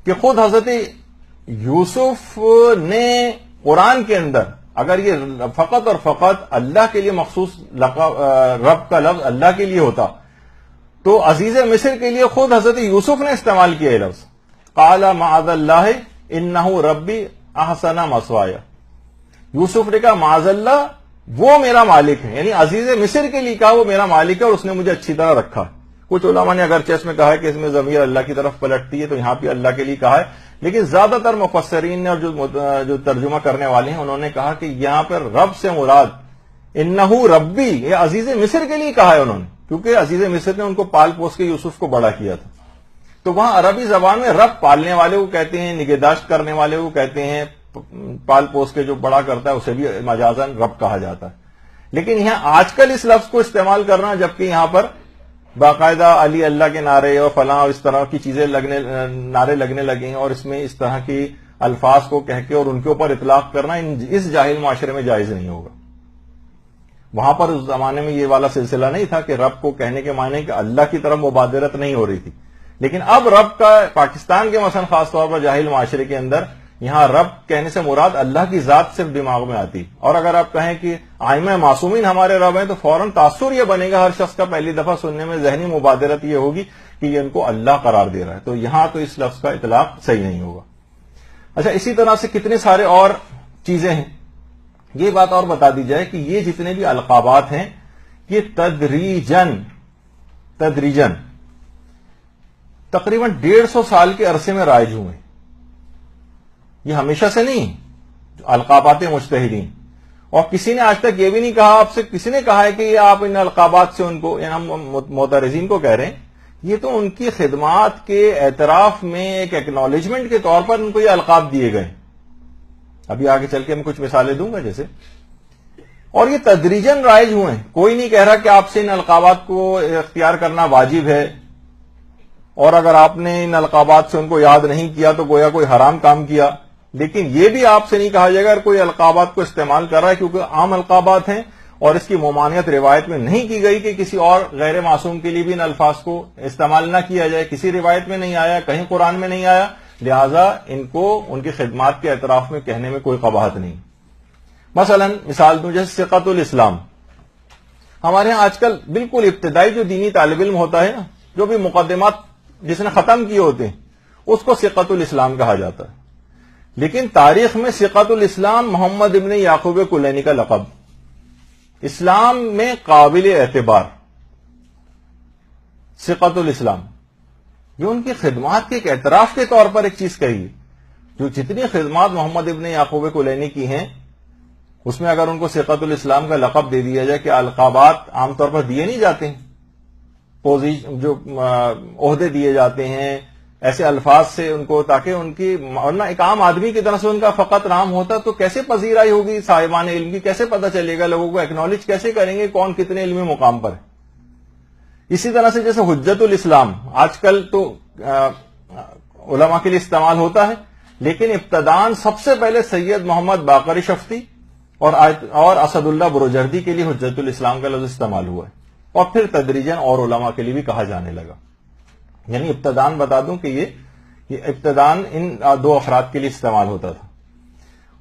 کہ خود حضرت یوسف نے قرآن کے اندر اگر یہ فقط اور فقط اللہ کے لیے مخصوص رب کا لفظ اللہ کے لیے ہوتا تو عزیز مصر کے لیے خود حضرت یوسف نے استعمال کیا یہ لفظ، قال معاذ اللہ انہ ربی احسن مثوایا. یوسف نے کہا معاذ اللہ وہ میرا مالک ہے، یعنی عزیز مصر کے لیے کہا وہ میرا مالک ہے اور اس نے مجھے اچھی طرح رکھا ہے. کچھ علماء نے اگرچہ اس میں کہا ہے کہ اس میں ضمیر اللہ کی طرف پلٹتی ہے تو یہاں پہ اللہ کے لیے کہا ہے، لیکن زیادہ تر مفسرین نے اور جو ترجمہ کرنے والے ہیں انہوں نے کہا کہ یہاں پر رب سے مراد انہ ربی، یہ عزیز مصر کے لیے کہا ہے انہوں نے، کیونکہ عزیز مصر نے ان کو پال پوس کے یوسف کو بڑا کیا تھا. تو وہاں عربی زبان میں رب پالنے والے کو کہتے ہیں، نگہداشت کرنے والے کو کہتے ہیں، پال پوس کے جو بڑا کرتا ہے اسے بھی مجازاً رب کہا جاتا ہے. لیکن یہاں آج کل اس لفظ کو استعمال کرنا، جبکہ یہاں پر باقاعدہ علی اللہ کے نعرے اور فلاں اور اس طرح کی چیزیں نعرے لگنے لگے ہیں، اور اس میں اس طرح کی الفاظ کو کہہ کے اور ان کے اوپر اطلاق کرنا اس جاہل معاشرے میں جائز نہیں ہوگا. وہاں پر اس زمانے میں یہ والا سلسلہ نہیں تھا کہ رب کو کہنے کے معنی کہ اللہ کی طرف مبادرت نہیں ہو رہی تھی. لیکن اب رب کا پاکستان کے مثلا خاص طور پر جاہل معاشرے کے اندر یہاں رب کہنے سے مراد اللہ کی ذات صرف دماغ میں آتی. اور اگر آپ کہیں کہ ائمہ معصومین ہمارے رب ہیں تو فوراً تاثر یہ بنے گا ہر شخص کا، پہلی دفعہ سننے میں ذہنی مبادرت یہ ہوگی کہ یہ ان کو اللہ قرار دے رہا ہے. تو یہاں تو اس لفظ کا اطلاق صحیح نہیں ہوگا. اچھا، اسی طرح سے کتنے سارے اور چیزیں ہیں. یہ بات اور بتا دی جائے کہ یہ جتنے بھی القابات ہیں یہ تدریجن تقریباً 150 سال کے عرصے میں رائج ہوئے. یہ ہمیشہ سے نہیں القابات مجتہدین. اور کسی نے آج تک یہ بھی نہیں کہا آپ سے، کسی نے کہا ہے کہ یہ آپ ان القابات سے ان کو، یعنی ہم معترضین کو کہہ رہے ہیں، یہ تو ان کی خدمات کے اعتراف میں ایک ایکنالجمنٹ کے طور پر ان کو یہ القاب دیے گئے. ابھی آگے چل کے میں کچھ مثالیں دوں گا جیسے. اور یہ تدریجن رائج ہوئے ہیں. کوئی نہیں کہہ رہا کہ آپ سے ان القابات کو اختیار کرنا واجب ہے، اور اگر آپ نے ان القابات سے ان کو یاد نہیں کیا تو گویا کوئی حرام کام کیا. لیکن یہ بھی آپ سے نہیں کہا جائے گا اگر کوئی القابات کو استعمال کر رہا ہے، کیونکہ عام القابات ہیں اور اس کی ممانعت روایت میں نہیں کی گئی کہ کسی اور غیر معصوم کے لیے بھی ان الفاظ کو استعمال نہ کیا جائے. کسی روایت میں نہیں آیا، کہیں قرآن میں نہیں آیا، لہذا ان کو ان کی خدمات کے اعتراف میں کہنے میں کوئی قباحت نہیں. مثلا مثال دوں جیسے ثقۃ الاسلام. ہمارے ہاں آج کل بالکل ابتدائی جو دینی طالب علم ہوتا ہے نا، جو بھی مقدمات جس نے ختم کیے ہوتے ہیں اس کو ثقۃ الاسلام کہا جاتا ہے. لیکن تاریخ میں ثقۃ الاسلام محمد ابن یعقوب کلینی کا لقب، اسلام میں قابل اعتبار ثقۃ الاسلام. یہ ان کی خدمات کے ایک اعتراف کے طور پر ایک چیز کہی. جو جتنی خدمات محمد ابن یعقوب کلینی کی ہیں اس میں اگر ان کو ثقۃ الاسلام کا لقب دے دیا جائے، کہ القابات عام طور پر دیے نہیں جاتے ہیں، جو عہدے دیے جاتے ہیں ایسے الفاظ سے ان کو، تاکہ ان کی، ورنہ ایک عام آدمی کی طرح سے ان کا فقط نام ہوتا تو کیسے پذیرائی ہوگی صاحبان علم کی، کیسے پتہ چلے گا، لوگوں کو ایکنالج کیسے کریں گے کون کتنے علمی مقام پر ہے. اسی طرح سے جیسے حجت الاسلام آج کل تو علماء کے لیے استعمال ہوتا ہے، لیکن ابتدان سب سے پہلے سید محمد باقر شفتی اور اسد اللہ بروجردی کے لیے حجت الاسلام کا لفظ استعمال ہوا ہے، اور پھر تدریجاً اور علماء کے لیے بھی کہا جانے لگا. یعنی ابتدان بتا دوں کہ یہ ابتدان ان دو افراد کے لیے استعمال ہوتا تھا.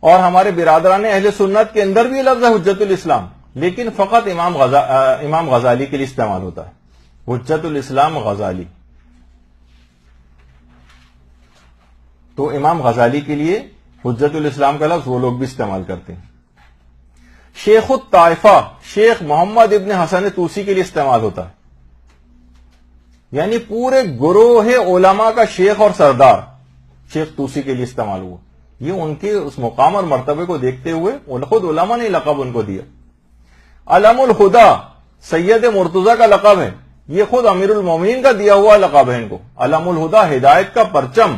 اور ہمارے برادران اہل سنت کے اندر بھی لفظ ہے حجت الاسلام، لیکن فقط امام غزالی کے لیے استعمال ہوتا ہے. حجت الاسلام غزالی، تو امام غزالی کے لیے حجت الاسلام کا لفظ وہ لوگ بھی استعمال کرتے ہیں. شیخ الطائفہ شیخ محمد ابن حسن طوسی کے لیے استعمال ہوتا ہے، یعنی پورے گروہ علماء کا شیخ اور سردار شیخ طوسی کے لیے استعمال ہوا. یہ ان کے اس مقام اور مرتبے کو دیکھتے ہوئے خود علماء نے لقب ان کو دیا. علم الہدا سید مرتضی کا لقب ہے، یہ خود امیر المومنین کا دیا ہوا لقب ہے ان کو. علم الہدا ہدایت کا پرچم،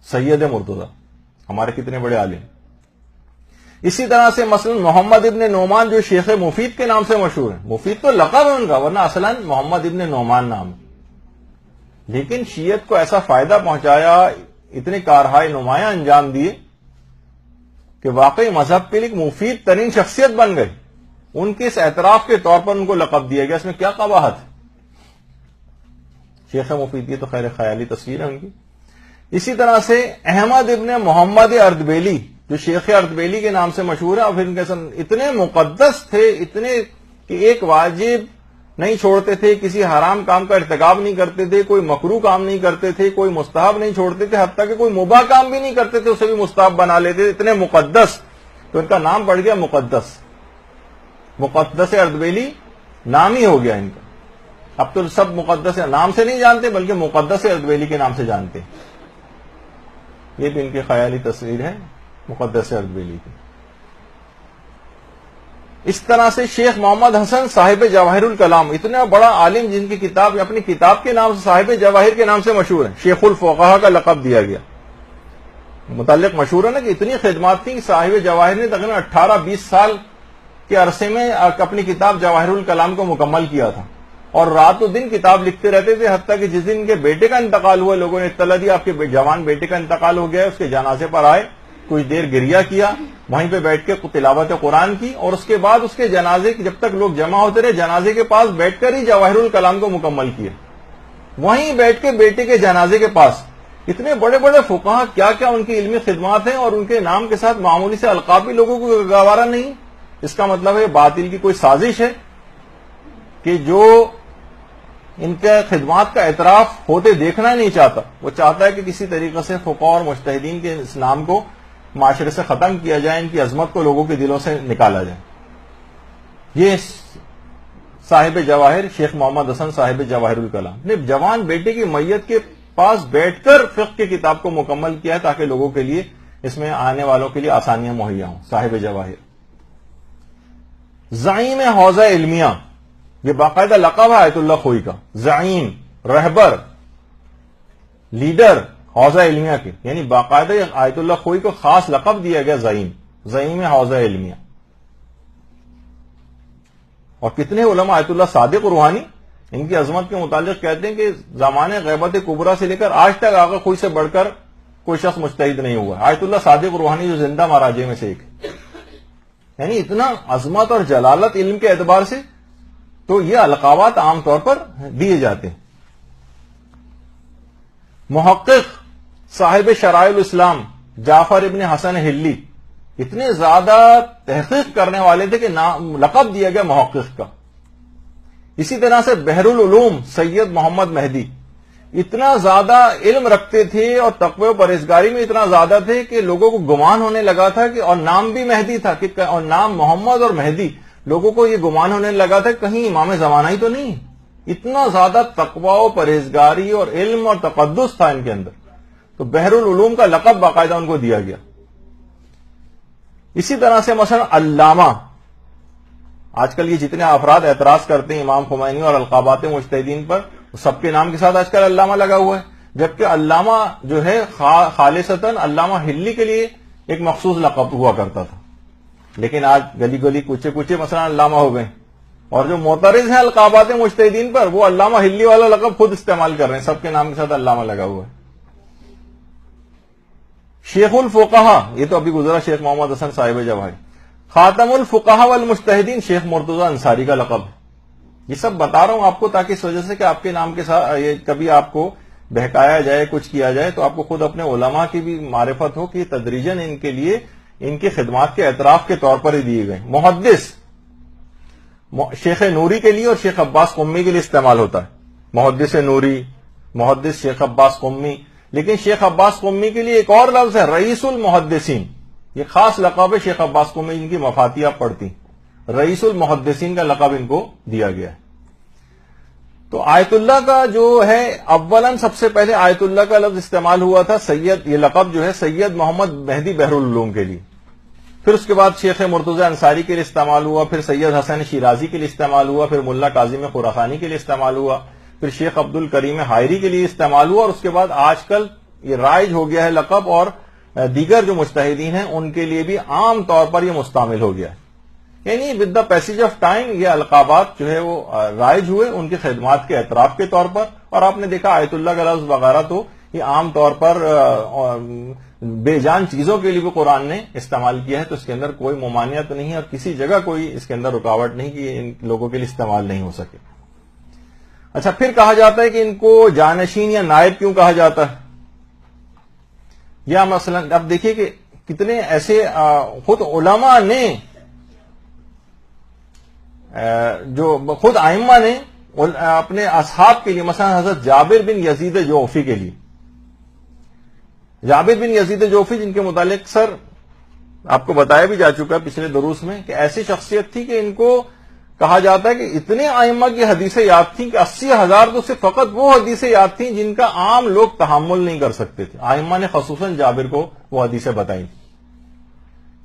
سید مرتضی ہمارے کتنے بڑے عالم. اسی طرح سے مثلا محمد ابن نعمان جو شیخ مفید کے نام سے مشہور ہیں، مفید تو لقب ہے ان کا، ورنہ اصلا محمد ابن نعمان نام ہے. لیکن شیعت کو ایسا فائدہ پہنچایا، اتنے کارہائے نمایاں انجام دیے کہ واقعی مذہب کے لیے ایک مفید ترین شخصیت بن گئے. ان کے اس اعتراف کے طور پر ان کو لقب دیا گیا، اس میں کیا قباحت ہے. شیخ مفیدی تو خیر خیالی تصویر ہے ان کی. اسی طرح سے احمد ابن محمد اردبیلی جو شیخ اردبیلی کے نام سے مشہور ہے، اور پھر ان کے اتنے مقدس تھے، اتنے کہ ایک واجب نہیں چھوڑتے تھے، کسی حرام کام کا ارتکاب نہیں کرتے تھے، کوئی مکروہ کام نہیں کرتے تھے، کوئی مستحب نہیں چھوڑتے تھے، حتیٰ کہ کوئی مباح کام بھی نہیں کرتے تھے اسے بھی مستحب بنا لیتے تھے، اتنے مقدس. تو ان کا نام پڑ گیا مقدس. مقدس اردبیلی نام ہی ہو گیا ان کا. اب تو سب مقدس نام سے نہیں جانتے بلکہ مقدس اردبیلی کے نام سے جانتے. یہ بھی ان کی خیالی تصویر ہے مقدس اردبیلی کی. اس طرح سے شیخ محمد حسن صاحب جواہر الکلام، اتنا بڑا عالم جن کی کتاب اپنی کتاب کے نام سے صاحب جواہر کے نام سے مشہور ہے، شیخ الفقہا کا لقب دیا گیا. متعلق مشہور ہے نا کہ اتنی خدمات تھیں کہ صاحب جواہر نے تقریباً 18-20 سال کے عرصے میں اپنی کتاب جواہر الکلام کو مکمل کیا تھا، اور رات و دن کتاب لکھتے رہتے تھے. حتیٰ کہ جس دن کے بیٹے کا انتقال ہوا، لوگوں نے اطلاع دی آپ کے جوان بیٹے کا انتقال ہو گیا ہے، اس کے جنازے پر آئے، کچھ دیر گریہ کیا، وہیں پہ بیٹھ کے تلاوت قرآن کی، اور اس کے بعد اس کے جنازے جب تک لوگ جمع ہوتے رہے جنازے کے پاس بیٹھ کر ہی جواہر الکلام کو مکمل کیا، وہیں بیٹھ کے بیٹے کے جنازے کے پاس. اتنے بڑے بڑے فقہا، کیا کیا ان کی علمی خدمات ہیں، اور ان کے نام کے ساتھ معمولی سے القاب بھی لوگوں کو گوارا نہیں. اس کا مطلب ہے باطل کی کوئی سازش ہے کہ جو ان کے خدمات کا اعتراف ہوتے دیکھنا ہی نہیں چاہتا. وہ چاہتا ہے کہ کسی طریقے سے فقہا اور مجتہدین کے اس نام کو معاشرے سے ختم کیا جائے، ان کی عظمت کو لوگوں کے دلوں سے نکالا جائے. یہ صاحب جواہر شیخ محمد حسن صاحب جواہر الکلام نے جوان بیٹے کی میت کے پاس بیٹھ کر فقہ کی کتاب کو مکمل کیا ہے تاکہ لوگوں کے لیے اس میں آنے والوں کے لیے آسانیاں مہیا ہوں. صاحب جواہر زعیم حوزہ علمیہ، یہ باقاعدہ لقب ہے آیت اللہ خوئی کا. زعیم، رہبر، لیڈر حوزہ علمیہ کے، یعنی باقاعدہ آیت اللہ خوئی کو خاص لقب دیا گیا زعیم حوزہ علمیہ. اور کتنے علماء، آیت اللہ صادق روحانی ان کی عظمت کے متعلق کہتے ہیں کہ زمانے غیبت کبریٰ سے لے کر آج تک آقا خوئی سے بڑھ کر کوئی شخص مجتہد نہیں ہوا. آیت اللہ صادق روحانی جو زندہ مراجع میں سے ایک، یعنی اتنا عظمت اور جلالت علم کے اعتبار سے. تو یہ القابات عام طور پر دیے جاتے ہیں. محقق صاحب شرائع الاسلام جعفر ابن حسن ہلی اتنے زیادہ تحقیق کرنے والے تھے کہ لقب دیا گیا محقق کا. اسی طرح سے بحر العلوم سید محمد مہدی اتنا زیادہ علم رکھتے تھے اور تقوی و پرہیزگاری میں اتنا زیادہ تھے کہ لوگوں کو گمان ہونے لگا تھا کہ، اور نام بھی مہدی تھا کہ، اور نام محمد اور مہدی، لوگوں کو یہ گمان ہونے لگا تھا کہیں امام زمانہ ہی تو نہیں. اتنا زیادہ تقوی و پرہیزگاری اور علم اور تقدس تھا ان کے اندر. تو بحر العلوم کا لقب باقاعدہ ان کو دیا گیا. اسی طرح سے مثلا علامہ، آج کل یہ جتنے افراد اعتراض کرتے ہیں امام خمینی اور القابات مجتہدین پر، سب کے نام کے ساتھ آج کل علامہ لگا ہوا ہے، جبکہ علامہ جو ہے خالصتاً علامہ ہلی کے لیے ایک مخصوص لقب ہوا کرتا تھا. لیکن آج گلی گلی کوچے کوچے مثلا علامہ ہو گئے، اور جو معترض ہیں القابات مجتہدین پر وہ علامہ ہلی والا لقب خود استعمال کر رہے ہیں، سب کے نام کے ساتھ علامہ لگا ہوا ہے. شیخ الفقہا، یہ تو ابھی گزرا شیخ محمد حسن صاحب جواہر. خاتم الفقہا والمجتہدین شیخ مرتضی انصاری کا لقب ہے. یہ سب بتا رہا ہوں آپ کو تاکہ اس وجہ سے کہ آپ کے نام کے ساتھ یہ کبھی آپ کو بہکایا جائے، کچھ کیا جائے تو آپ کو خود اپنے علماء کی بھی معرفت ہو کہ تدریجاً ان کے لیے ان کی خدمات کے اعتراف کے طور پر ہی دیے گئے. محدث شیخ نوری کے لیے اور شیخ عباس قمی کے لیے استعمال ہوتا ہے. محدث نوری، محدث شیخ عباس قمی. لیکن شیخ عباس قمی کے لیے ایک اور لفظ ہے رئیس المحدثین. یہ خاص لقب ہے شیخ عباس قمی جن کی مفاتیح آپ پڑھتی، رئیس المحدثین کا لقب ان کو دیا گیا ہے. تو آیت اللہ کا جو ہے اولاً سب سے پہلے آیت اللہ کا لفظ استعمال ہوا تھا سید، یہ لقب جو ہے سید محمد مہدی بحر العلوم کے لیے. پھر اس کے بعد شیخ مرتضی انصاری کے لیے استعمال ہوا، پھر سید حسن شیرازی کے لیے استعمال ہوا، پھر ملا کاظم خراسانی کے لیے استعمال ہوا، پھر شیخ عبد الکریم حائری کے لیے استعمال ہوا، اور اس کے بعد آج کل یہ رائج ہو گیا ہے لقب، اور دیگر جو مجتہدین ہیں ان کے لیے بھی عام طور پر یہ مستعمل ہو گیا ہے. یعنی with the passage of time یہ القابات جو ہے وہ رائج ہوئے ان کی خدمات کے اعتراف کے طور پر. اور آپ نے دیکھا آیت اللہ کا لفظ وغیرہ تو یہ عام طور پر بے جان چیزوں کے لیے بھی قرآن نے استعمال کیا ہے، تو اس کے اندر کوئی ممانعت نہیں ہے اور کسی جگہ کوئی اس کے اندر رکاوٹ نہیں کہ ان لوگوں کے لیے استعمال نہیں ہو سکے. اچھا، پھر کہا جاتا ہے کہ ان کو جانشین یا نائب کیوں کہا جاتا ہے؟ یا مثلا اب دیکھیے کہ کتنے ایسے خود علماء نے، جو خود ائمہ نے اپنے اصحاب کے لیے، مثلا حضرت جابر بن یزید جوفی کے لیے، جابر بن یزید جوفی جن کے متعلق سر آپ کو بتایا بھی جا چکا ہے پچھلے دروس میں کہ ایسی شخصیت تھی کہ ان کو کہا جاتا ہے کہ اتنے ائمہ کی حدیثیں یاد تھیں کہ 80,000 تو صرف فقط وہ حدیثیں یاد تھیں جن کا عام لوگ تحمل نہیں کر سکتے تھے. ائمہ نے خصوصاً جابر کو وہ حدیثیں بتائیں،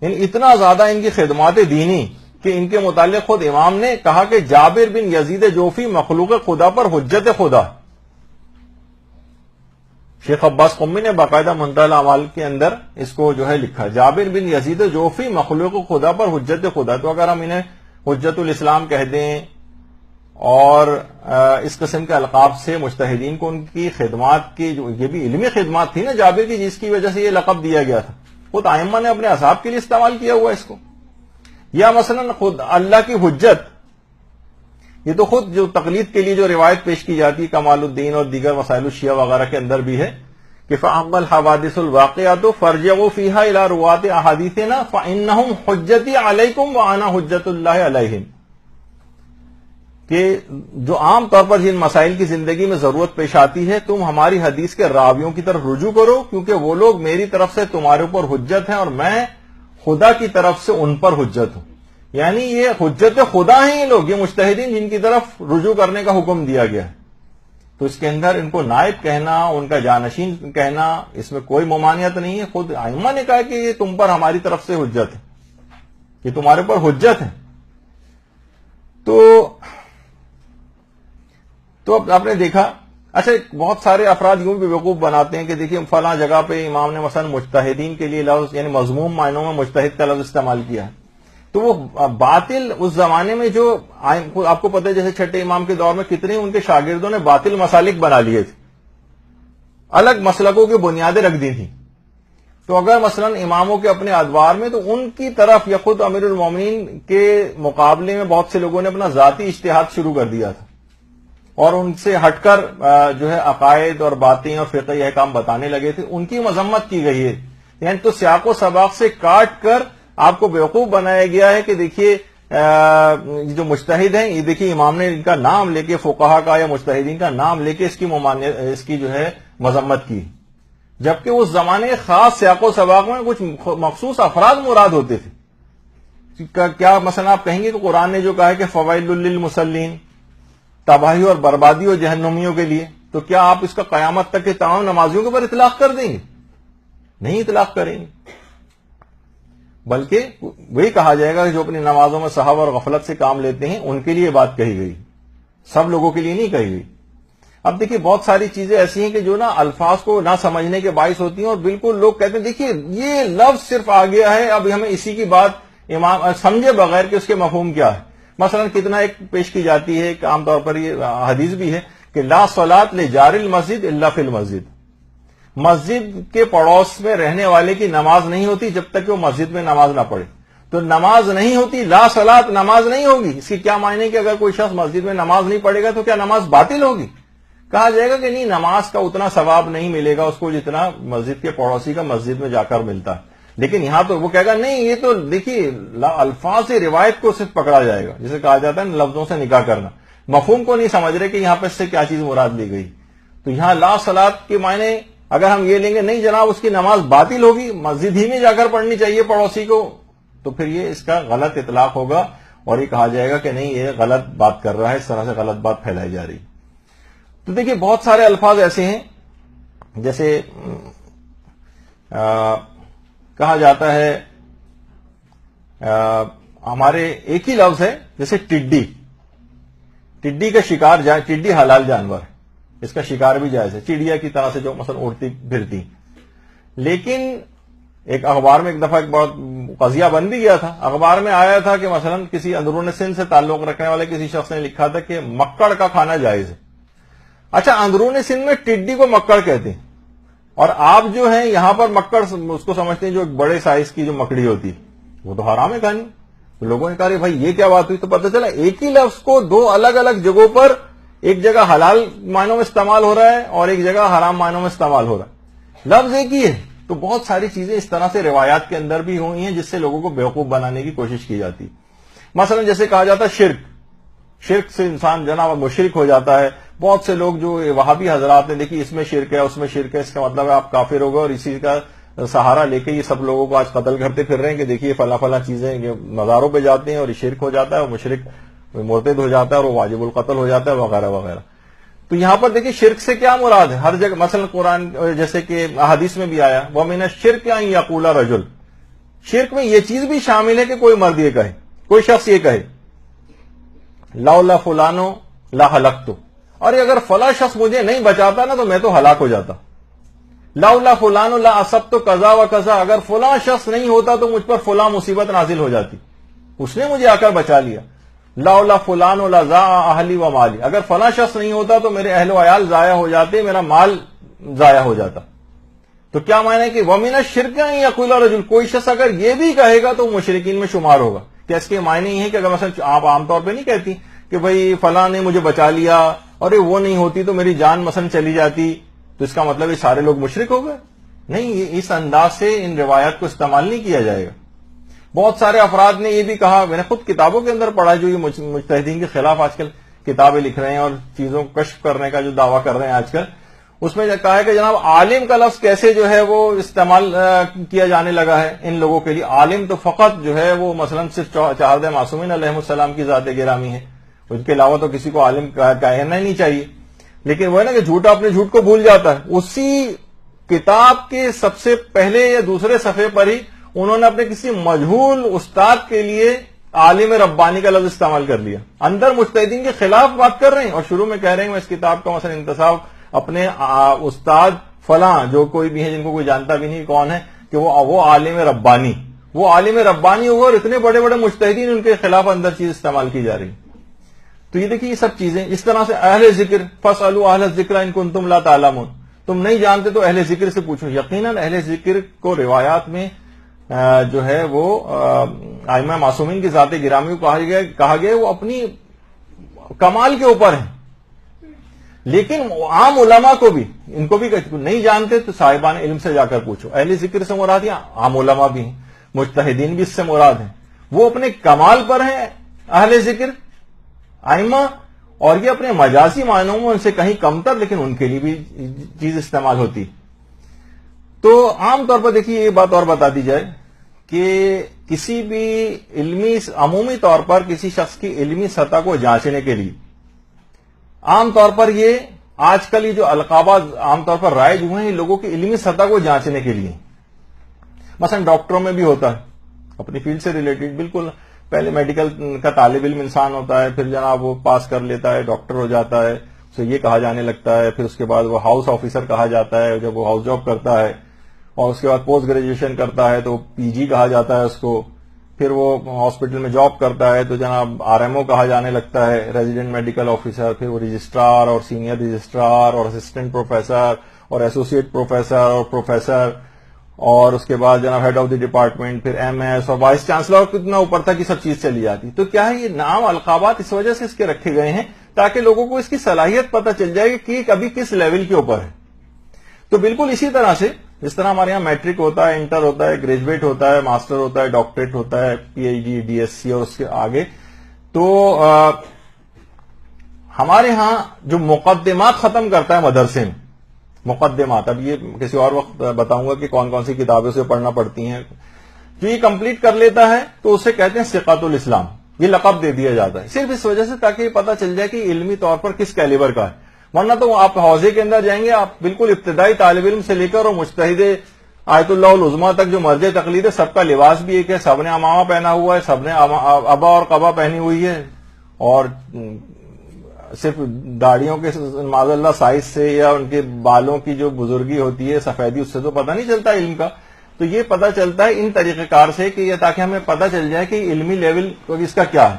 یعنی اتنا زیادہ ان کی خدمات دینی کہ ان کے متعلق خود امام نے کہا کہ جابر بن یزید جوفی مخلوق خدا پر حجت خدا. شیخ عباس قمی نے باقاعدہ منتہی الاعمال کے اندر اس کو جو ہے لکھا، جابر بن یزید جوفی مخلوق خدا پر حجت خدا. تو اگر ہم انہیں حجت الاسلام کہہ دیں اور اس قسم کے القاب سے مجتہدین کو ان کی خدمات کی، جو یہ بھی علمی خدمات تھی نا جابر کی، جس کی وجہ سے یہ لقب دیا گیا تھا، خود ائمہ نے اپنے اصحاب کے لیے استعمال کیا ہوا اس کو. یا مثلا خود اللہ کی حجت، یہ تو خود جو تقلید کے لیے جو روایت پیش کی جاتی ہے کمال الدین اور دیگر مسائل الشیعہ وغیرہ کے اندر بھی ہے کہ فَأَمَّا الْحَوَادِثُ الْوَاقِعَةُ فَارْجِعُوا فِيهَا إِلَىٰ رُوَاةِ أَحَادِيثِنَا فَإِنَّهُمْ حُجَّتِي عَلَيْكُمْ وَأَنَا حُجَّةُ اللَّهِ عَلَيْهِمْ. کہ جو عام طور پر جن مسائل کی زندگی میں ضرورت پیش آتی ہے، تم ہماری حدیث کے راویوں کی طرف رجوع کرو، کیونکہ وہ لوگ میری طرف سے تمہارے اوپر حجت ہیں اور میں خدا کی طرف سے ان پر حجت ہوں. یعنی یہ حجت خدا ہیں یہ لوگ، یہ مجتہدین جن کی طرف رجوع کرنے کا حکم دیا گیا ہے. تو اس کے اندر ان کو نائب کہنا، ان کا جانشین کہنا، اس میں کوئی ممانعت نہیں ہے. خود ائمہ نے کہا کہ یہ تم پر ہماری طرف سے حجت ہے، یہ تمہارے پر حجت ہے. تو اب آپ نے دیکھا. اچھا، بہت سارے افراد یوں بھی بیوقوف بناتے ہیں کہ دیکھیے فلاں جگہ پہ امام نے مثلا مجتہدین کے لیے لفظ، یعنی مذموم معنوں میں مجتہد کا لفظ استعمال کیا ہے. تو وہ باطل اس زمانے میں جو آپ کو پتہ ہے جیسے چھٹے امام کے دور میں کتنے ان کے شاگردوں نے باطل مسالک بنا لیے تھے، الگ مسلکوں کی بنیادیں رکھ دی تھیں. تو اگر مثلا اماموں کے اپنے ادوار میں، تو ان کی طرف یا خود امیر المومنین کے مقابلے میں بہت سے لوگوں نے اپنا ذاتی اجتہاد شروع کر دیا تھا اور ان سے ہٹ کر جو ہے عقائد اور باتیں اور فقہی احکام بتانے لگے تھے. ان کی مذمت کی گئی ہے. یعنی تو سیاق و سباق سے کاٹ کر آپ کو بیوقوف بنایا گیا ہے کہ دیکھیے جو مجتہد ہیں، یہ دیکھیے امام نے ان کا نام لے کے، فقہا کا یا مجتہدین کا نام لے کے اس کی جو ہے مذمت کی، جبکہ اس زمانے خاص سیاق و سباق میں کچھ مخصوص افراد مراد ہوتے تھے. کیا مثلا آپ کہیں گے کہ قرآن نے جو کہا ہے کہ فوائل للمصلین، تباہی اور بربادی اور جہنمیوں کے لیے، تو کیا آپ اس کا قیامت تک کے تمام نمازیوں کے اوپر اطلاق کر دیں گے؟ نہیں اطلاق کریں گے، بلکہ وہی کہا جائے گا کہ جو اپنی نمازوں میں سہو اور غفلت سے کام لیتے ہیں ان کے لیے بات کہی گئی، سب لوگوں کے لیے نہیں کہی گئی. اب دیکھیے بہت ساری چیزیں ایسی ہیں کہ جو نا الفاظ کو نہ سمجھنے کے باعث ہوتی ہیں، اور بالکل لوگ کہتے ہیں دیکھیے یہ لفظ صرف آ گیا ہے، اب ہمیں اسی کی بات امام سمجھے بغیر کہ اس کے مفہوم کیا ہے. مثلا کتنا ایک پیش کی جاتی ہے کہ عام طور پر یہ حدیث بھی ہے کہ لا صلاۃ لجار المسجد الا فی المسجد، مسجد کے پڑوس میں رہنے والے کی نماز نہیں ہوتی جب تک کہ وہ مسجد میں نماز نہ پڑھے. تو نماز نہیں ہوتی، لا صلاۃ، نماز نہیں ہوگی. اس کی کیا معنی کہ اگر کوئی شخص مسجد میں نماز نہیں پڑھے گا تو کیا نماز باطل ہوگی؟ کہا جائے گا کہ نہیں، نماز کا اتنا ثواب نہیں ملے گا اس کو جتنا مسجد کے پڑوسی کا مسجد میں جا کر ملتا ہے. لیکن یہاں تو وہ کہے گا نہیں، یہ تو دیکھیے الفاظ روایت کو صرف پکڑا جائے گا، جسے کہا جاتا ہے لفظوں سے نکاح کرنا، مفہوم کو نہیں سمجھ رہے کہ یہاں پہ اس سے کیا چیز مراد لی گئی. تو یہاں لا صلاۃ کے معنی اگر ہم یہ لیں گے نہیں جناب اس کی نماز باطل ہوگی، مسجد ہی میں جا کر پڑھنی چاہیے پڑوسی کو، تو پھر یہ اس کا غلط اطلاق ہوگا اور یہ کہا جائے گا کہ نہیں یہ غلط بات کر رہا ہے، اس طرح سے غلط بات پھیلائی جا رہی. تو دیکھیے بہت سارے الفاظ ایسے ہیں جیسے کہا جاتا ہے ہمارے ایک ہی لفظ ہے جیسے ٹڈی کا شکار، ٹڈی حلال جانور ہے، اس کا شکار بھی جائز ہے، چڑیا کی طرح سے جو مثلا اڑتی پھرتی. لیکن ایک اخبار میں ایک دفعہ ایک بہت قضیہ بن بھی گیا تھا. اخبار میں آیا تھا کہ مثلا کسی اندرون سندھ سے تعلق رکھنے والے کسی شخص نے لکھا تھا کہ مکڑ کا کھانا جائز ہے. اچھا، اندرون سندھ میں ٹڈی کو مکڑ کہتے ہیں، اور آپ جو ہیں یہاں پر مکڑ اس کو سمجھتے ہیں جو ایک بڑے سائز کی جو مکڑی ہوتی وہ تو حرام ہے کھانی. تو لوگوں نے کہا بھائی یہ کیا بات ہوئی؟ تو پتہ چلا ایک ہی لفظ کو دو الگ الگ جگہوں پر ایک جگہ حلال معنوں میں استعمال ہو رہا ہے اور ایک جگہ حرام معنوں میں استعمال ہو رہا ہے، لفظ ایک ہی ہے. تو بہت ساری چیزیں اس طرح سے روایات کے اندر بھی ہوئی ہیں جس سے لوگوں کو بیوقوف بنانے کی کوشش کی جاتی. مثلا جیسے کہا جاتا ہے شرک سے انسان جناب مشرک ہو جاتا ہے. بہت سے لوگ جو وہابی حضرات نے دیکھی اس میں شرک ہے اس میں شرک ہے، اس کا مطلب ہے آپ کافر ہو گئے، اور اسی کا سہارا لے کے یہ سب لوگوں کو آج قتل کرتے پھر رہے ہیں کہ دیکھیے فلاں فلاں چیزیں مزاروں پہ جاتے ہیں اور یہ شرک ہو جاتا ہے اور مشرک مرتد ہو جاتا ہے اور وہ واجب القتل ہو جاتا ہے وغیرہ وغیرہ. تو یہاں پر دیکھیے شرک سے کیا مراد ہے؟ ہر جگہ مثلا قرآن جیسے کہ احادیث میں بھی آیا وَمِنَ الشِّرْكِ أَن يَقُولَ رَجُلٌ، شرک میں یہ چیز بھی شامل ہے کہ کوئی مرد یہ کہے، کوئی شخص یہ کہے لولا فلانو لہلکت، اور اگر فلاں شخص مجھے نہیں بچاتا نا تو میں تو ہلاک ہو جاتا. لولا فلانو لا اصبت کذا و کذا، اگر فلاں شخص نہیں ہوتا تو مجھ پر فلاں مصیبت نازل ہو جاتی، اس نے مجھے آ کر بچا لیا. لولا فلان لضاع اہلی و مالی، اگر فلاں شخص نہیں ہوتا تو میرے اہل و عیال ضائع ہو جاتے، میرا مال ضائع ہو جاتا. تو کیا معنی ہے کہ وَمِنَ الشِّرْكِ أَن يَقُولَ رَجُلٌ، کوئی شخص اگر یہ بھی کہے گا تو مشرکین میں شمار ہوگا. کیا اس کے معنی یہ ہے کہ اگر مثلا آپ عام طور پہ نہیں کہتی کہ بھئی فلاں نے مجھے بچا لیا اور وہ نہیں ہوتی تو میری جان مثلا چلی جاتی، تو اس کا مطلب یہ سارے لوگ مشرک ہو گئے؟ نہیں، یہ اس انداز سے ان روایات کو استعمال نہیں کیا جائے گا. بہت سارے افراد نے یہ بھی کہا، میں نے خود کتابوں کے اندر پڑھا جو یہ مجتہدین کے خلاف آج کل کتابیں لکھ رہے ہیں اور چیزوں کو کشف کرنے کا جو دعویٰ کر رہے ہیں آج کل، اس میں کہا ہے کہ جناب عالم کا لفظ کیسے جو ہے وہ استعمال کیا جانے لگا ہے ان لوگوں کے لیے. عالم تو فقط جو ہے وہ مثلا صرف چہارد معصومین علیہ السلام کی ذات گرامی ہے، ان کے علاوہ تو کسی کو عالم کہنا ہی نہیں چاہیے. لیکن وہ ہے نا کہ جھوٹا اپنے جھوٹ کو بھول جاتا ہے. اسی کتاب کے سب سے پہلے یا دوسرے صفحے پر ہی انہوں نے اپنے کسی مجہول استاد کے لیے عالم ربانی کا لفظ استعمال کر لیا. اندر مجتہدین کے خلاف بات کر رہے ہیں اور شروع میں کہہ رہے ہیں میں اس کتاب کا مثلا انتساب اپنے استاد فلاں جو کوئی بھی ہے جن کو کوئی جانتا بھی نہیں کون ہے کہ وہ عالم ربانی، وہ عالم ربانی ہوگا، اور اتنے بڑے بڑے مجتہدین ان کے خلاف اندر چیز استعمال کی جا رہی. تو یہ دیکھیے یہ سب چیزیں اس طرح سے اہل ذکر فاسألوا اہل الذکر ان کنتم لا تعلمون، تم نہیں جانتے تو اہل ذکر سے پوچھو. یقیناً اہل ذکر کو روایات میں جو ہے وہ ائمہ معصومین کی ذات گرامی کو کہا گیا وہ اپنی کمال کے اوپر ہیں. لیکن عام علماء کو بھی ان کو بھی نہیں جانتے تو صاحبان علم سے جا کر پوچھو. اہل ذکر سے مراد یا عام علماء بھی ہیں، مجتہدین بھی اس سے مراد ہیں. وہ اپنے کمال پر ہیں اہل ذکر ائمہ، اور یہ اپنے مجازی معنوں میں ان سے کہیں کمتر، لیکن ان کے لیے بھی چیز استعمال ہوتی. تو عام طور پر دیکھیے یہ بات اور بتا دی جائے کہ کسی بھی علمی عمومی طور پر کسی شخص کی علمی سطح کو جانچنے کے لیے عام طور پر یہ آج کل یہ جو القابات عام طور پر رائج ہوئے ہیں لوگوں کی علمی سطح کو جانچنے کے لیے. مثلا ڈاکٹروں میں بھی ہوتا ہے اپنی فیلڈ سے ریلیٹڈ، بالکل پہلے میڈیکل کا طالب علم انسان ہوتا ہے، پھر جناب وہ پاس کر لیتا ہے، ڈاکٹر ہو جاتا ہے، اسے یہ کہا جانے لگتا ہے، پھر اس کے بعد وہ ہاؤس آفیسر کہا جاتا ہے جب وہ ہاؤس جاب کرتا ہے، اور اس کے بعد پوسٹ گریجویشن کرتا ہے تو پی جی کہا جاتا ہے اس کو، پھر وہ ہاسپٹل میں جاب کرتا ہے تو جناب آر ایم او کہا جانے لگتا ہے، ریزیڈنٹ میڈیکل آفیسر، پھر وہ رجسٹرار اور سینئر رجسٹرار اور اسسٹنٹ پروفیسر اور ایسوسیٹ پروفیسر اور پروفیسر، اور اس کے بعد جناب ہیڈ آف دی ڈپارٹمنٹ، پھر ایم ایس اور وائس چانسلر، اور کتنا اوپر تک یہ سب چیز چلی جاتی. تو کیا ہے یہ نام القابات اس وجہ سے اس کے رکھے گئے ہیں تاکہ لوگوں کو اس کی صلاحیت پتہ چل جائے کہ ابھی کس لیول کے اوپر ہے. تو بالکل اسی طرح سے جس طرح ہمارے یہاں میٹرک ہوتا ہے، انٹر ہوتا ہے، گریجویٹ ہوتا ہے، ماسٹر ہوتا ہے، ڈاکٹریٹ ہوتا ہے، P H D, D S C اور اس کے آگے، تو ہمارے ہاں جو مقدمات ختم کرتا ہے مدرسے میں، مقدمات، اب یہ کسی اور وقت بتاؤں گا کہ کون کون سی کتابیں سے پڑھنا پڑتی ہیں، جو یہ کمپلیٹ کر لیتا ہے تو اسے کہتے ہیں ثقۃ الاسلام، یہ لقب دے دیا جاتا ہے صرف اس وجہ سے تاکہ یہ پتہ چل جائے کہ علمی طور پر کس کیلیبر کا ہے. ورنہ تو آپ حوزے کے اندر جائیں گے، آپ بالکل ابتدائی طالب علم سے لے کر اور مجتہد آیت اللہ العظمیٰ تک جو مرجع تقلید ہے، سب کا لباس بھی ایک ہے، سب نے امامہ پہنا ہوا ہے، سب نے ابا اور قبا پہنی ہوئی ہے، اور صرف داڑھیوں کے معاذ اللہ سائز سے یا ان کے بالوں کی جو بزرگی ہوتی ہے سفیدی، اس سے تو پتہ نہیں چلتا علم کا. تو یہ پتہ چلتا ہے ان طریقہ کار سے کہ یہ تاکہ ہمیں پتہ چل جائے کہ علمی لیول اس کا کیا ہے.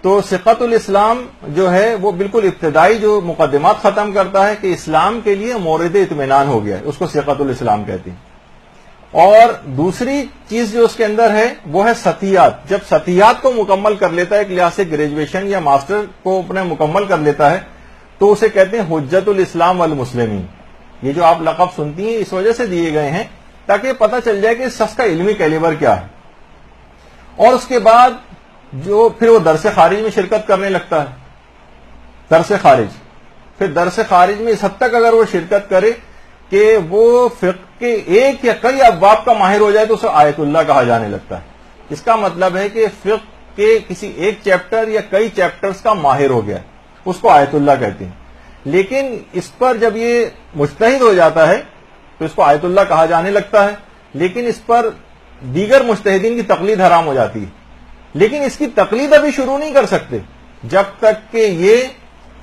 تو ثقۃ الاسلام جو ہے وہ بالکل ابتدائی جو مقدمات ختم کرتا ہے کہ اسلام کے لیے مورد اطمینان ہو گیا ہے، اس کو ثقۃ الاسلام کہتے ہیں. اور دوسری چیز جو اس کے اندر ہے وہ ہے سطحیات. جب سطحیات کو مکمل کر لیتا ہے ایک لحاظ سے گریجویشن یا ماسٹر کو اپنے مکمل کر لیتا ہے تو اسے کہتے ہیں حجت الاسلام والمسلمین. یہ جو آپ لقب سنتی ہیں اس وجہ سے دیے گئے ہیں تاکہ پتہ چل جائے کہ اس شخص کا علمی کیلیبر کیا ہے. اور اس کے بعد جو پھر وہ درس خارج میں شرکت کرنے لگتا ہے. درس خارج، پھر درس خارج میں اس حد تک اگر وہ شرکت کرے کہ وہ فقہ کے ایک یا کئی ابواب کا ماہر ہو جائے تو اسے آیت اللہ کہا جانے لگتا ہے. اس کا مطلب ہے کہ فقہ کے کسی ایک چیپٹر یا کئی چیپٹرز کا ماہر ہو گیا، اس کو آیت اللہ کہتے ہیں. لیکن اس پر جب یہ مجتہد ہو جاتا ہے تو اس کو آیت اللہ کہا جانے لگتا ہے. لیکن اس پر دیگر مجتہدین کی تقلید حرام ہو جاتی ہے. لیکن اس کی تقلید ابھی شروع نہیں کر سکتے جب تک کہ یہ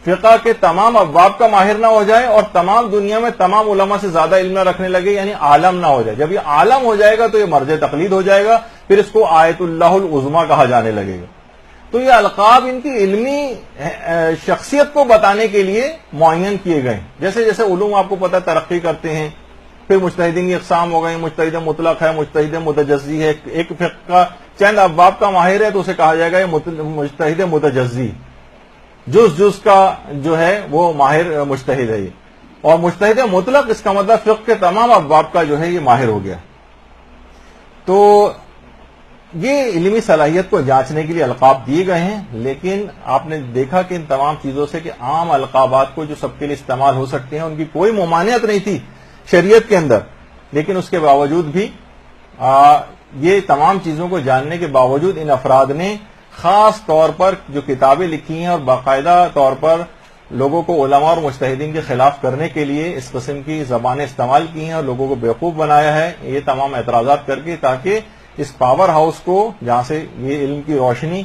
فقہ کے تمام ابواب کا ماہر نہ ہو جائے اور تمام دنیا میں تمام علماء سے زیادہ علم نہ رکھنے لگے، یعنی عالم نہ ہو جائے. جب یہ عالم ہو جائے گا تو یہ مرجع تقلید ہو جائے گا، پھر اس کو آیت اللہ العظمیٰ کہا جانے لگے گا. تو یہ القاب ان کی علمی شخصیت کو بتانے کے لیے معین کیے گئے. جیسے جیسے علوم آپ کو پتہ ترقی کرتے ہیں، پھر مجتہدین کی اقسام ہو گئے، مجتہد مطلق ہے، مجتہد متجزی ہے. ایک فقہ کا چند ابواب کا ماہر ہے تو اسے کہا جائے گا یہ مجتہد متجزی، جز کا جو ہے وہ ماہر مجتہد ہے یہ. اور مجتہد مطلق اس کا مطلب فقہ کے تمام ابواب کا جو ہے یہ ماہر ہو گیا. تو یہ علمی صلاحیت کو جانچنے کے لیے القاب دیے گئے ہیں. لیکن آپ نے دیکھا کہ ان تمام چیزوں سے کہ عام القابات کو جو سب کے لیے استعمال ہو سکتے ہیں ان کی کوئی ممانعت نہیں تھی شریعت کے اندر. لیکن اس کے باوجود بھی یہ تمام چیزوں کو جاننے کے باوجود ان افراد نے خاص طور پر جو کتابیں لکھی ہیں اور باقاعدہ طور پر لوگوں کو علماء اور مجتہدین کے خلاف کرنے کے لیے اس قسم کی زبانیں استعمال کی ہیں اور لوگوں کو بیوقوف بنایا ہے یہ تمام اعتراضات کر کے، تاکہ اس پاور ہاؤس کو جہاں سے یہ علم کی روشنی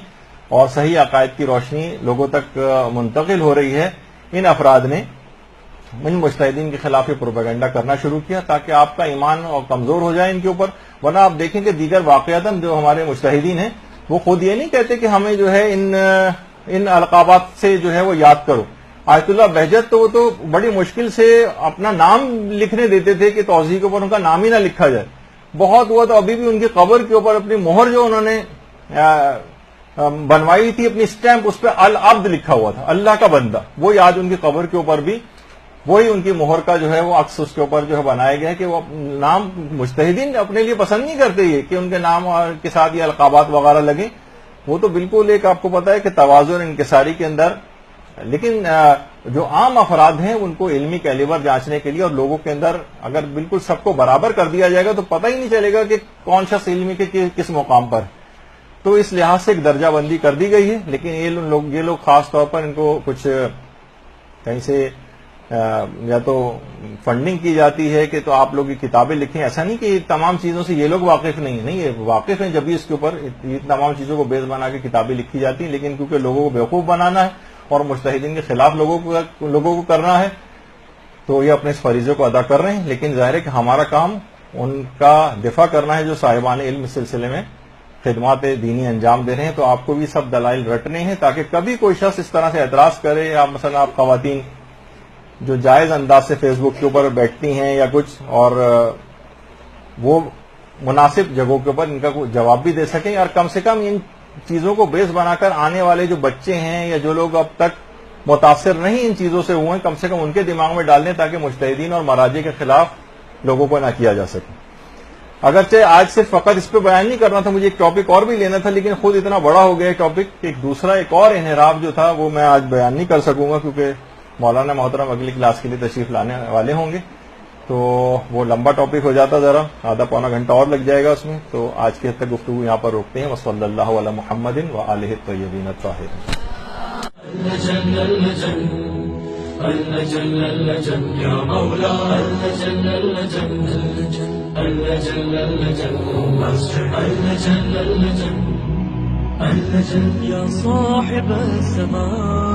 اور صحیح عقائد کی روشنی لوگوں تک منتقل ہو رہی ہے، ان افراد نے ان مجتہدین کے خلاف یہ پروپیگنڈا کرنا شروع کیا تاکہ آپ کا ایمان اور کمزور ہو جائے ان کے اوپر. ورنہ آپ دیکھیں کہ دیگر واقعاتاً جو ہمارے مجتہدین ہیں وہ خود یہ نہیں کہتے کہ ہمیں جو ہے ان القابات سے جو ہے وہ یاد کرو. آیت اللہ بہجت تو وہ تو بڑی مشکل سے اپنا نام لکھنے دیتے تھے کہ توضیح کے اوپر ان کا نام ہی نہ لکھا جائے. بہت ہوا تو ابھی بھی ان کی قبر کے اوپر اپنی مہر جو انہوں نے بنوائی تھی اپنی اسٹیمپ، اس پہ العبد لکھا ہوا تھا، اللہ کا بندہ. وہی آج ان کی قبر کے اوپر بھی وہی ان کی مہر کا جو ہے وہ عکس اس کے اوپر جو ہے بنایا گیا ہے کہ وہ نام مجتہدین اپنے لیے پسند نہیں کرتے یہ کہ ان کے نام کے ساتھ یہ القابات وغیرہ لگیں. وہ تو بالکل ایک آپ کو پتا ہے کہ تواضع اور انکساری کے اندر. لیکن جو عام افراد ہیں ان کو علمی کیلیبر جانچنے کے لیے اور لوگوں کے اندر اگر بالکل سب کو برابر کر دیا جائے گا تو پتہ ہی نہیں چلے گا کہ کون شخص علمی کے کس مقام پر. تو اس لحاظ سے ایک درجہ بندی کر دی گئی ہے. لیکن یہ لوگ خاص طور پر ان کو کچھ کہیں سے یا تو فنڈنگ کی جاتی ہے کہ تو آپ لوگ یہ کتابیں لکھیں. ایسا نہیں کہ تمام چیزوں سے یہ لوگ واقف نہیں یہ واقف ہیں، جب بھی اس کے اوپر تمام چیزوں کو بیس بنا کے کتابیں لکھی جاتی ہیں. لیکن کیونکہ لوگوں کو بیوقوف بنانا ہے اور مجتہدین کے خلاف لوگوں کو کرنا ہے تو یہ اپنے اس فریضے کو ادا کر رہے ہیں. لیکن ظاہر ہے کہ ہمارا کام ان کا دفاع کرنا ہے جو صاحبان علم اس سلسلے میں خدمات دینی انجام دے رہے ہیں. تو آپ کو بھی سب دلائل رٹنے ہیں تاکہ کبھی کوئی شخص اس طرح سے اعتراض کرے. یا مثلا آپ خواتین جو جائز انداز سے فیس بک کے اوپر بیٹھتی ہیں یا کچھ اور وہ مناسب جگہوں کے اوپر ان کا کوئی جواب بھی دے سکیں، اور کم سے کم ان چیزوں کو بیس بنا کر آنے والے جو بچے ہیں یا جو لوگ اب تک متاثر نہیں ان چیزوں سے ہوئے ہیں کم سے کم ان کے دماغ میں ڈال دیں تاکہ مجتہدین اور مراجع کے خلاف لوگوں کو نہ کیا جا سکے. اگرچہ آج صرف فقط اس پہ بیان نہیں کرنا تھا، مجھے ایک ٹاپک اور بھی لینا تھا لیکن خود اتنا بڑا ہو گیا ٹاپک کہ ایک اور انحراف جو تھا وہ میں آج بیان نہیں کر سکوں گا کیونکہ مولانا محترم اگلی کلاس کے لیے تشریف لانے والے ہوں گے تو وہ لمبا ٹاپک ہو جاتا، ذرا آدھا پونا گھنٹہ اور لگ جائے گا اس میں. تو آج کی حد تک گفتگو یہاں پر روکتے ہیں. وصلی اللہ علی محمد وآلہ الطیبین الطاہرین. يا صاحب الزمان